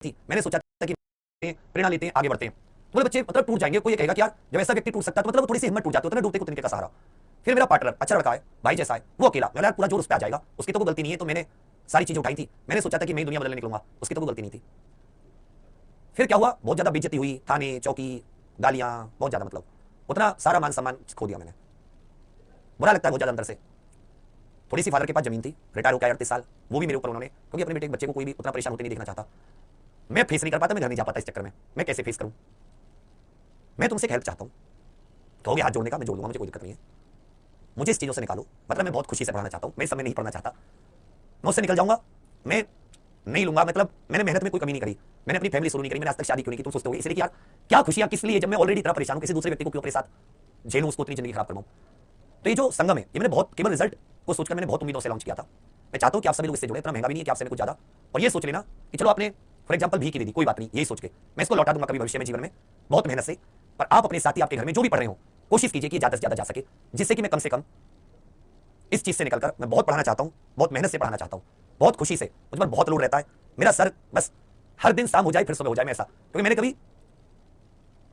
थी। मैंने सोचा था कि प्रेरणा लेते हैं, आगे बढ़ते हैं। तो बच्चे मतलब टूट जाएंगे। कोई ये कहेगा कि यार जब ऐसा व्यक्ति टूट सकता है तो मतलब वो थोड़ी सी हिम्मत टूट जाती है, तो ना डूबते को तिनके का सहारा। फिर मेरा पार्टनर अच्छा लड़का है, भाई जैसा है, वो अकेला, मेरा पूरा जोर उस पर आ जाएगा, उसकी तो कोई गलती नहीं है, तो मैंने सारी चीजें उठाई थी। मैंने सोचा था कि मैं दुनिया बदलने निकलूंगा, उसकी तो कोई गलती नहीं थी। फिर क्या हुआ, बहुत ज्यादा बेइज्जती हुई, थाने चौकी, गालियां, बहुत ज्यादा, मतलब उतना सारा मान सम्मान खो दिया मैंने। बुरा लगता है बहुत ज्यादा अंदर से। थोड़ी सी फादर के पास जमीन थी, रिटायर होकर 38 साल, वो भी मेरे ऊपर उन्होंने, क्योंकि अपने बेटे बच्चे को कोई भी उतना परेशान होते नहीं देखना चाहता। मैं फेस नहीं कर पाता, मैं घर नहीं जा पाता इस चक्कर में। मैं कैसे फेस करूं? मैं तुमसे हेल्प चाहता हूं, कहोगे हाथ जोड़ने का, मैं जोड़ दूंगा, मुझे कोई दिक्कत नहीं है। मुझे इस चीज़ों से निकालो, मतलब मैं बहुत खुशी से पढ़ाना चाहता हूँ, मैं इस समय नहीं पढ़ना चाहता, मैं उससे निकल जाऊंगा। मैं नहीं लूंगा, मतलब मैंने मेहनत में कोई कमी नहीं करी, मैंने अपनी फैमिली शुरू नहीं करी, मैंने आज तक शादी क्यों नहीं की? तुम सोचते हो इसलिए कि यार क्या खुशियां किस लिए, जब मैं ऑलरेडी इतना परेशान हूं, किसी दूसरे व्यक्ति को क्यों अपने साथ झेलूं, उसको इतनी जिंदगी खराब करवाऊं? तो ये जो संगम है, ये मैंने बहुत केवल रिजल्ट को सोचकर मैंने बहुत उम्मीदों से लॉन्च किया था। मैं चाहता हूं कि आप सभी लोग इससे जुड़े, इतना महंगा भी नहीं है कि आपसे कुछ ज्यादा, और ये सोच लेना कि चलो आपने फॉर एग्जाम्पल भी की दे दी, कोई बात नहीं, यही सोच के मैं इसको लौटा दूंगा कभी भविष्य में जीवन में बहुत मेहनत से। पर आप अपने साथी, आपके घर में जो भी पढ़ रहे हो, कोशिश कीजिए कि ज्यादा से ज्यादा जा सके, जिससे कि मैं कम से कम इस चीज से निकलकर मैं बहुत पढ़ाना चाहता हूं, बहुत मेहनत से पढ़ाना चाहता हूं, बहुत खुशी से। मुझ पर बहुत लोड रहता है, मेरा सर बस हर दिन शाम हो जाए फिर सुबह हो जाए, मैं ऐसा, क्योंकि मैंने कभी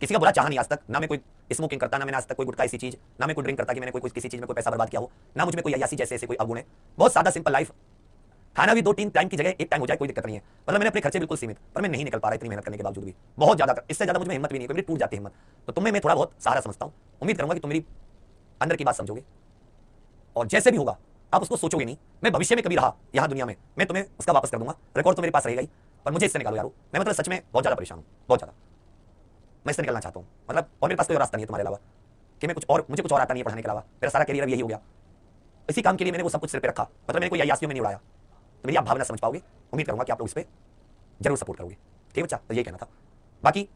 किसी का बुरा चाहा नहीं आज तक, ना मैं कोई स्मोकिंग करता, ना मैंने आज तक कोई गुटखा ऐसी चीज, ना मैं कोई ड्रिंक करता कि मैंने कोई किसी चीज में कोई पैसा बर्बाद किया हो, ना मुझ में कोई अयासी जैसे ऐसे कोई अवगुण है। बहुत सादा सिंपल लाइफ, खाना भी 2-3 टाइम की जगह 1 टाइम हो जाए कोई दिक्कत नहीं है, मतलब मैंने अपने खर्चे बिल्कुल सीमित, पर मैं नहीं निकल पा रहा इतनी मेहनत करने के बावजूद भी, बहुत ज्यादा, इससे ज्यादा मुझ में हिम्मत भी नहीं है, मेरी टूट जाती है हिम्मत। तो तुम्हें मैं थोड़ा बहुत सहारा समझता हूँ, उम्मीद करूंगा कि तुम मेरी अंदर की बात समझोगे, और जैसे भी होगा आप उसको सोचोगे नहीं। मैं भविष्य में कभी रहा यहाँ दुनिया में, मैं तुम्हें उसका वापस कर दूंगा, रिकॉर्ड तो मेरे पास रहेगा ही, पर मुझे इससे निकालो यारो। मैं मतलब सच में बहुत ज्यादा परेशान हूँ, बहुत ज्यादा, मैं इससे निकलना चाहता हूँ, मतलब और मेरे पास कोई रास्ता नहीं है तुम्हारे अलावा, कि मैं कुछ और, मुझे कुछ और आता नहीं है पढ़ाने के अलावा, मेरा सारा करियर यही हो गया। इसी काम के लिए मैंने वो सब कुछ सिर पे रखा, मतलब मैंने कोई अयासियों में नहीं उड़ाया। तो मेरी आप भावना समझ पाओगे, उम्मीद करूंगा कि आप लोग इस पर जरूर सपोर्ट करोगे। ठीक है बच्चा, तो यही कहना था। बाकी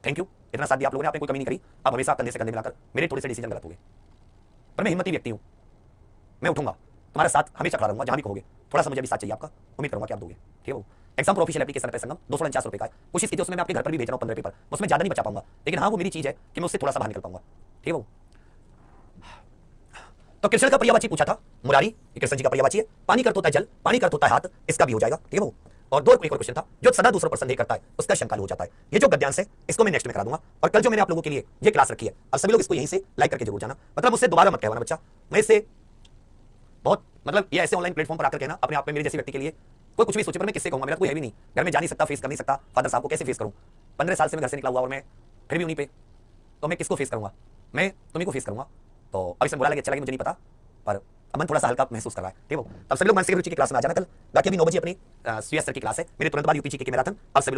थैंक यू, इतना साथ दिया आप लोगों ने, आपने कोई कमी नहीं करी, आप हमेशा कंधे से कंधे मिलाकर, मेरे थोड़े से डिसीजन गलत हो गए, पर मैं हिम्मती व्यक्ति हूँ, मैं उठूंगा, तुम्हारे साथ हमेशा खड़ा रहूंगा जहां भी कहोगे। थोड़ा सा मुझे भी साथ चाहिए आपका, उम्मीद करूंगा कि आप दोगे। ठीक है, एग्जाम ऑफिशियल एप्लीकेशन पे संगम 249 रुपए का है, कोशिश कीजिए उसमें मैं आपके घर पर भी भेज रहा हूँ 15 पेपर, उसमें ज्यादा नहीं बचा पाऊंगा, लेकिन हाँ वो मेरी चीज है कि मैं उससे थोड़ा सा बाहर निकल पाऊंगा। ठीक है। तो कृष्ण का पर्यायवाची पूछा था मुरारी, कृष्ण जी का पर्यायवाची है, पानी कर्त होता है जल, पानी कर्त होता है हाथ, इसका भी हो जाएगा। ठीक है। और दो एक और क्वेश्चन था, जो सदा दूसरों पर संदेह करता है उसका शंका हो जाता है। ये जो गद्यांश है इसको मैं नेक्स्ट में करा दूंगा, और कल जो मैंने आप लोगों के लिए ये क्लास रखी है, अब सभी लोग इसको यहीं से लाइक करके जरूर जाना, मतलब मुझसे दोबारा मत कहना बच्चा, मैं इससे बहुत, मतलब ये ऐसे ऑनलाइन प्लेटफॉर्म पर आकर कहना अपने आप में मेरे जैसे व्यक्ति के लिए कोई कुछ भी सोचे, पर मैं किससे कहूंगा, मेरा कोई है भी नहीं, घर में जा नहीं सकता, फेस कर नहीं सकता, फादर साहब को कैसे फेस करूं? 15 साल से मैं घर से निकला हुआ और मैं फिर भी उन्हीं पे, तो मैं किसको फेस करूंगा? मैं तुम्ही को फेस करूंगा। तो अब इसमें बुरा लगे अच्छा लगे मुझे नहीं पता, पर अब मन थोड़ा सा हल्का महसूस कर रहा है। ठीक है, तब सभी लोग मानसिक रुचि की क्लास में आ जाना कल, बाकी अभी 9 बजे अपनी सीएस सर की क्लास है, मेरे तुरंत बाद यूपीजी के मैराथन। अब सभी